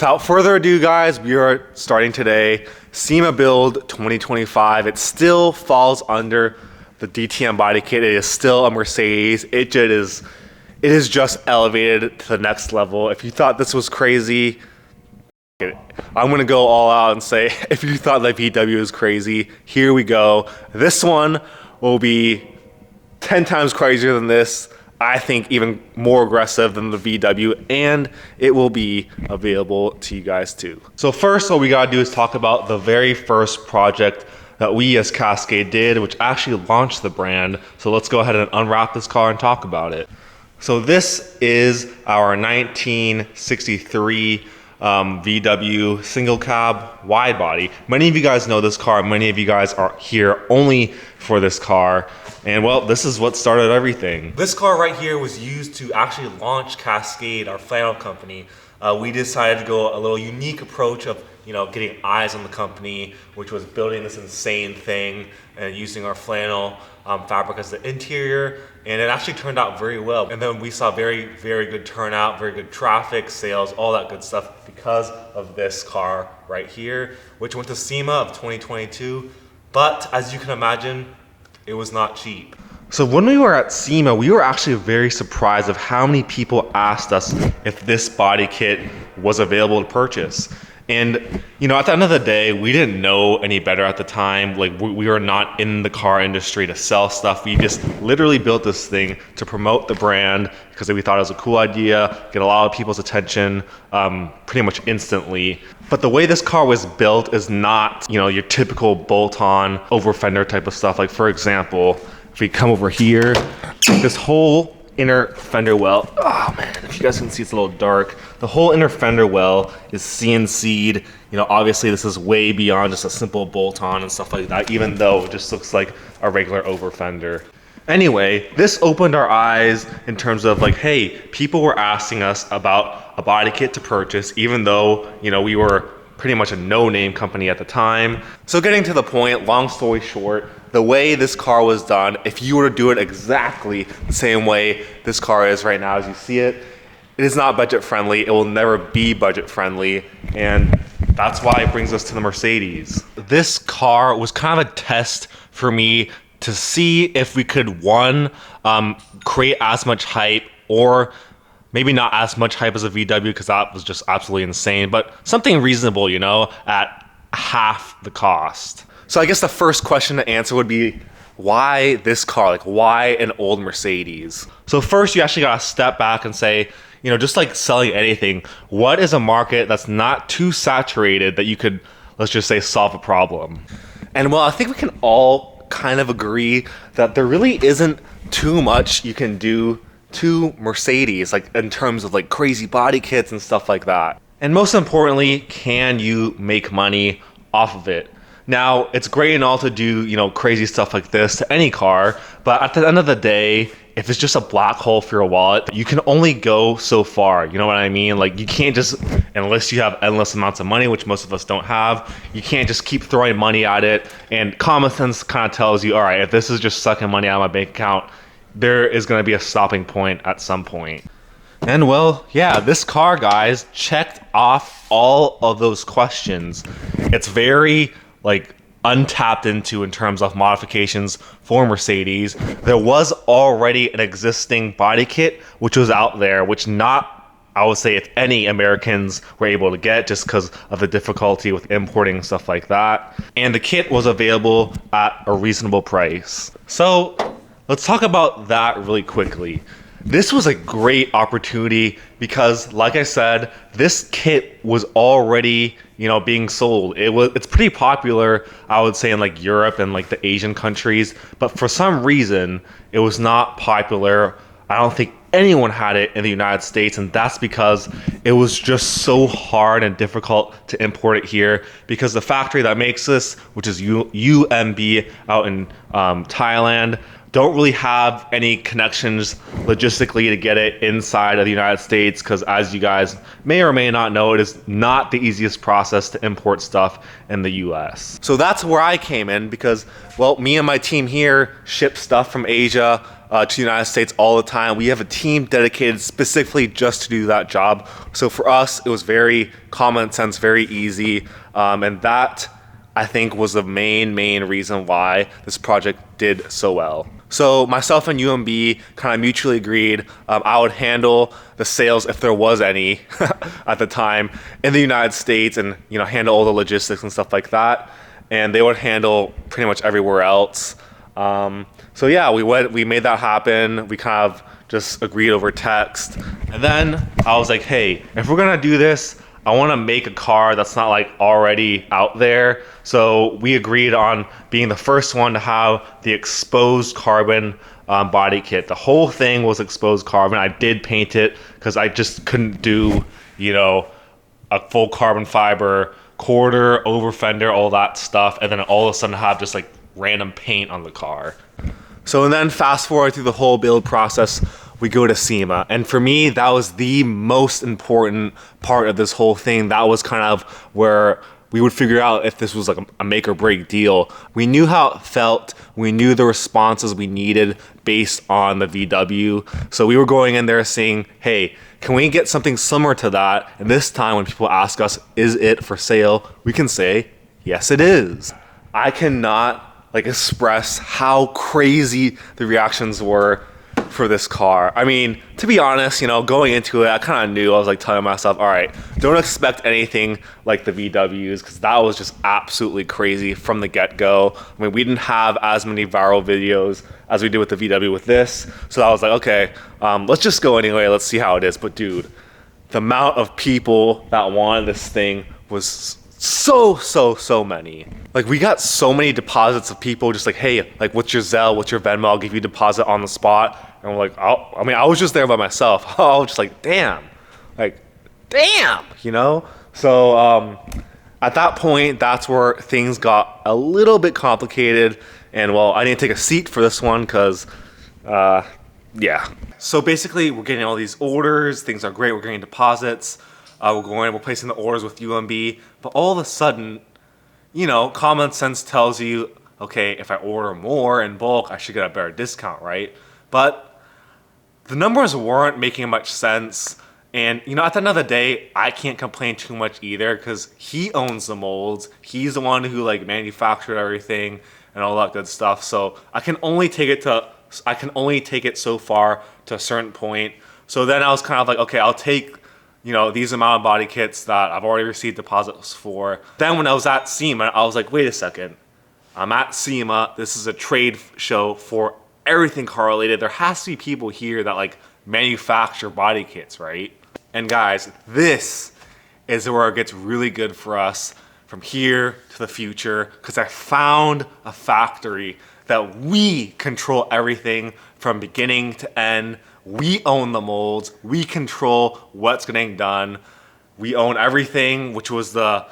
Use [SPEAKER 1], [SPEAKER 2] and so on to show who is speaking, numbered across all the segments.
[SPEAKER 1] without further ado, guys, we are starting today. SEMA build 2025. It still falls under the DTM body kit. It is still a Mercedes. It is just elevated to the next level. If you thought this was crazy, I'm gonna go all out and say, if you thought that VW was crazy, here we go. This one will be 10 times crazier than this. I think even more aggressive than the VW, and it will be available to you guys too. So first, what we gotta do is talk about the very first project that we as Cascade did, which actually launched the brand. So let's go ahead and unwrap this car and talk about it. So this is our 1963 VW single cab wide body. Many of you guys know this car. Many of you guys are here only for this car. And well, this is what started everything. This car right here was used to actually launch Cascade, our flannel company. We decided to go a little unique approach of getting eyes on the company, which was building this insane thing and using our flannel fabric as the interior, and it actually turned out very well. And then we saw very, very good turnout, very good traffic, sales, all that good stuff because of this car right here, which went to SEMA of 2022. But as you can imagine, it was not cheap. So when we were at SEMA, we were actually very surprised of how many people asked us if this body kit was available to purchase. And at the end of the day, we didn't know any better at the time. Like, we were not in the car industry to sell stuff. We just literally built this thing to promote the brand because we thought it was a cool idea, get a lot of people's attention pretty much instantly. But the way this car was built is not your typical bolt-on over fender type of stuff. Like, for example, if we come over here, this whole inner fender well, oh man, if you guys can see, it's a little dark. The whole inner fender well is CNC'd. Obviously this is way beyond just a simple bolt-on and stuff like that, even though it just looks like a regular over fender. Anyway, this opened our eyes in terms of like, hey, people were asking us about a body kit to purchase, even though, we were pretty much a no-name company at the time. So getting to the point, long story short, the way this car was done, if you were to do it exactly the same way this car is right now as you see it, it is not budget friendly. It will never be budget friendly. And that's why it brings us to the Mercedes. This car was kind of a test for me to see if we could, one, create as much hype, or maybe not as much hype as a VW because that was just absolutely insane, but something reasonable, at half the cost. So I guess the first question to answer would be, why this car? Like, why an old Mercedes? So first, you actually gotta step back and say, just like selling anything, what is a market that's not too saturated that you could, let's just say, solve a problem? And well, I think we can all kind of agree that there really isn't too much you can do to Mercedes, like in terms of like crazy body kits and stuff like that. And most importantly, can you make money off of it? Now, it's great and all to do, crazy stuff like this to any car, but at the end of the day, if it's just a black hole for your wallet, you can only go so far, you know what I mean? Like, you can't just, unless you have endless amounts of money, which most of us don't have, you can't just keep throwing money at it. And common sense kind of tells you, all right, if this is just sucking money out of my bank account, there is going to be a stopping point at some point. And well, yeah, this car, guys, checked off all of those questions. It's very untapped into in terms of modifications for Mercedes. There was already an existing body kit which was out there, which I would say if any Americans were able to get, just because of the difficulty with importing stuff like that. And the kit was available at a reasonable price. So let's talk about that really quickly. This was a great opportunity because, like I said, this kit was already, being sold. It's pretty popular, I would say, in like Europe and like the Asian countries, but for some reason, it was not popular. I don't think anyone had it in the United States, and that's because it was just so hard and difficult to import it here because the factory that makes this, which is UMB out in Thailand, don't really have any connections logistically to get it inside of the United States because, as you guys may or may not know, it is not the easiest process to import stuff in the US. So that's where I came in because, well, me and my team here ship stuff from Asia to the United States all the time. We have a team dedicated specifically just to do that job. So for us, it was very common sense, very easy. And that, I think, was the main reason why this project did so well. So myself and UMB kind of mutually agreed I would handle the sales, if there was any at the time, in the United States, and handle all the logistics and stuff like that. And they would handle pretty much everywhere else. So yeah, we made that happen. We kind of just agreed over text. And then I was like, hey, if we're gonna do this, I want to make a car that's not like already out there. So we agreed on being the first one to have the exposed carbon body kit. The whole thing was exposed carbon. I did paint it because I just couldn't do, a full carbon fiber quarter, over fender, all that stuff, and then all of a sudden have just like random paint on the car. So and then fast forward through the whole build process, we go to SEMA. And for me, that was the most important part of this whole thing. That was kind of where we would figure out if this was like a make or break deal. We knew how it felt. We knew the responses we needed based on the VW. So we were going in there saying, hey, can we get something similar to that? And this time when people ask us, is it for sale? We can say, yes, it is. I cannot express how crazy the reactions were for this car. I mean, to be honest, going into it, I kind of knew. I was telling myself, all right, don't expect anything like the VWs, because that was just absolutely crazy from the get-go. I mean, we didn't have as many viral videos as we did with the VW with this. So I was like, okay, let's just go anyway. Let's see how it is. But dude, the amount of people that wanted this thing was so many. We got so many deposits of people just hey, what's your Zelle, what's your Venmo, I'll give you a deposit on the spot. And we're like, I was just there by myself. I was just damn. So at that point, that's where things got a little bit complicated. And well, I didn't take a seat for this one because yeah. So basically, we're getting all these orders, things are great, we're getting deposits. We're placing the orders with UMB, but all of a sudden, common sense tells you, okay, if I order more in bulk, I should get a better discount, right? But the numbers weren't making much sense. And, at the end of the day, I can't complain too much either because he owns the molds. He's the one who manufactured everything and all that good stuff. So I can only take it so far to a certain point. So then I was kind of okay, I'll take these amount of body kits that I've already received deposits for. Then when I was at SEMA, I was like, wait a second. I'm at SEMA. This is a trade show for everything car related. There has to be people here that manufacture body kits, right? And guys, this is where it gets really good for us from here to the future, because I found a factory that we control everything from beginning to end. We own the molds, we control what's getting done. We own everything, which was the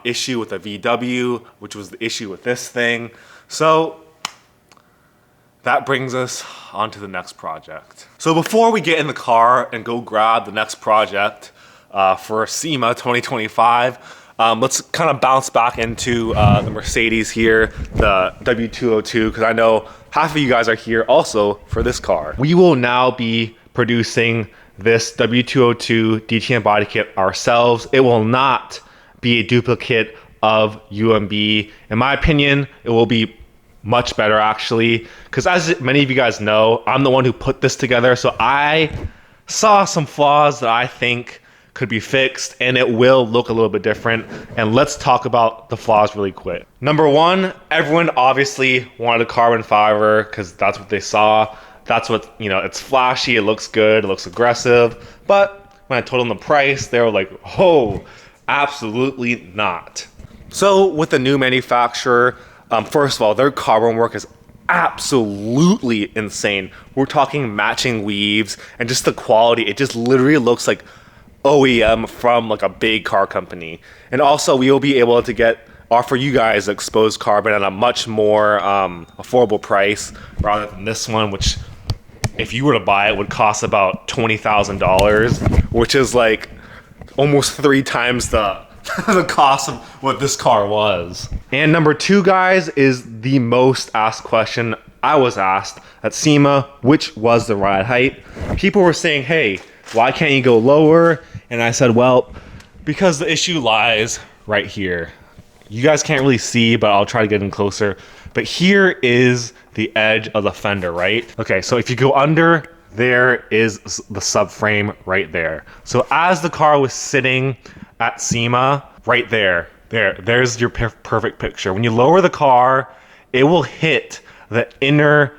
[SPEAKER 1] issue with the VW, which was the issue with this thing. So that brings us on to the next project. So before we get in the car and go grab the next project for SEMA 2025, let's kind of bounce back into the Mercedes here, the W202, because I know half of you guys are here also for this car. We will now be producing this W202 DTM body kit ourselves. It will not be a duplicate of UMB. In my opinion, it will be much better actually, because as many of you guys know, I'm the one who put this together. So I saw some flaws that I think could be fixed, and it will look a little bit different. And let's talk about the flaws really quick. Number one, everyone obviously wanted a carbon fiber because that's what they saw. That's what, it's flashy, it looks good, it looks aggressive. But when I told them the price, they were like, oh, absolutely not. So with the new manufacturer, first of all, their carbon work is absolutely insane. We're talking matching weaves and just the quality. It just literally looks like OEM from a big car company. And also we will be able to offer you guys exposed carbon at a much more affordable price rather than this one, which if you were to buy it would cost about $20,000, which is almost 3 times the the cost of what this car was. And number two, guys, is the most asked question I was asked at SEMA which was the ride height, people were saying, hey, why can't you go lower? And I said, well, because the issue lies right here. You guys can't really see, but I'll try to get in closer. But here is the edge of the fender, right? Okay, so if you go under, there is the subframe right there. So as the car was sitting at SEMA, right there's your perfect picture. When you lower the car, it will hit the inner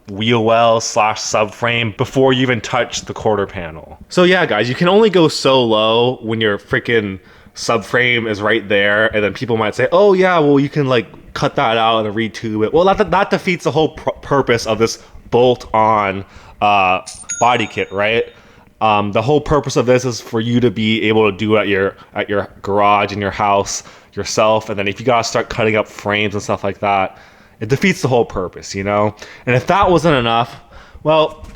[SPEAKER 1] wheel well / subframe before you even touch the quarter panel. So yeah, guys, you can only go so low when your freaking subframe is right there, and then people might say, oh yeah, well you can like cut that out and retube it. Well, that defeats the whole purpose of this bolt-on body kit, right? The whole purpose of this is for you to be able to do it at your garage in your house yourself, and then if you gotta start cutting up frames and stuff like that, it defeats the whole purpose, you know? And if that wasn't enough, well,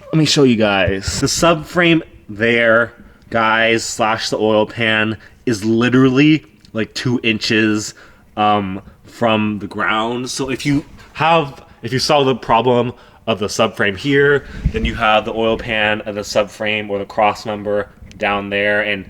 [SPEAKER 1] let me show you guys. The subframe there, guys, / the oil pan is literally like 2 inches from the ground. So if you saw the problem of the subframe here, then you have the oil pan and the subframe or the cross member down there, and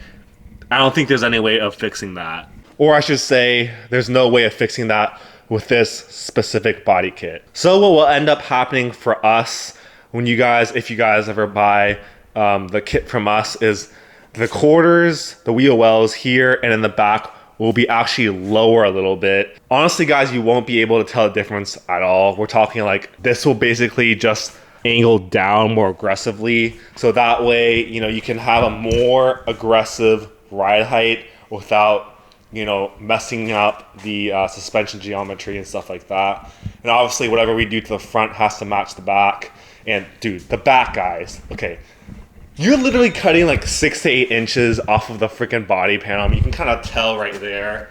[SPEAKER 1] I don't think there's any way of fixing that. Or I should say, there's no way of fixing that with this specific body kit. So what will end up happening for us when if you guys ever buy the kit from us, is the quarters, the wheel wells here and in the back will be actually lower a little bit. Honestly, guys, you won't be able to tell the difference at all. We're talking like this will basically just angle down more aggressively. So that way, you know, you can have a more aggressive ride height without, you know, messing up the suspension geometry and stuff like that. And obviously whatever we do to the front has to match the back. And dude, the back, guys, okay. You're literally cutting like 6 to 8 inches off of the freaking body panel. I mean, you can kind of tell right there.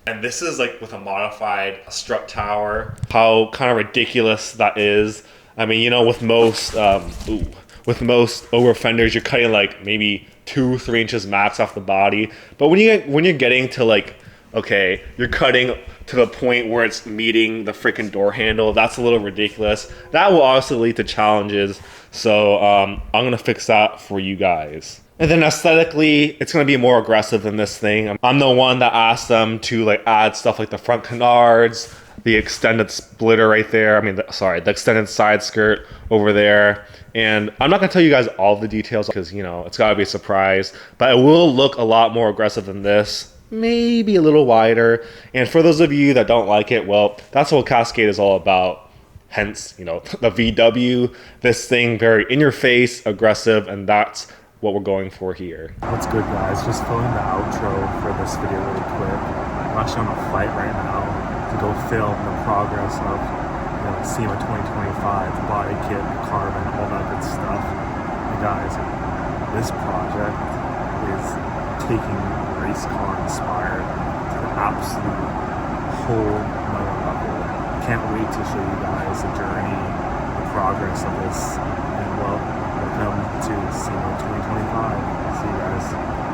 [SPEAKER 1] And this is like with a modified strut tower, how kind of ridiculous that is. I mean, you know, with most over fenders, you're cutting like maybe 2-3 inches max off the body. But when you're getting to like, okay, you're cutting to the point where it's meeting the freaking door handle, that's a little ridiculous. That will obviously lead to challenges. So I'm gonna fix that for you guys. And then aesthetically, it's gonna be more aggressive than this thing. I'm the one that asked them to like add stuff like the front canards, the extended splitter right there. I mean, the extended side skirt over there. And I'm not gonna tell you guys all the details because, you know, it's gotta be a surprise, but it will look a lot more aggressive than this. Maybe a little wider. And for those of you that don't like it, well, that's what Cascade is all about. Hence, you know, the VW, this thing very in your face, aggressive, and that's what we're going for here.
[SPEAKER 2] What's good, guys? Just filming the outro for this video really quick. I'm actually on a flight right now to go film the progress of, you know, SEMA 2025, the body kit, the carbon, all that good stuff. And guys, this project is taking race car inspired to the absolute whole nother level. Can't wait to show you guys the journey, the progress of this, and well, welcome to SEMA 2025. See you guys.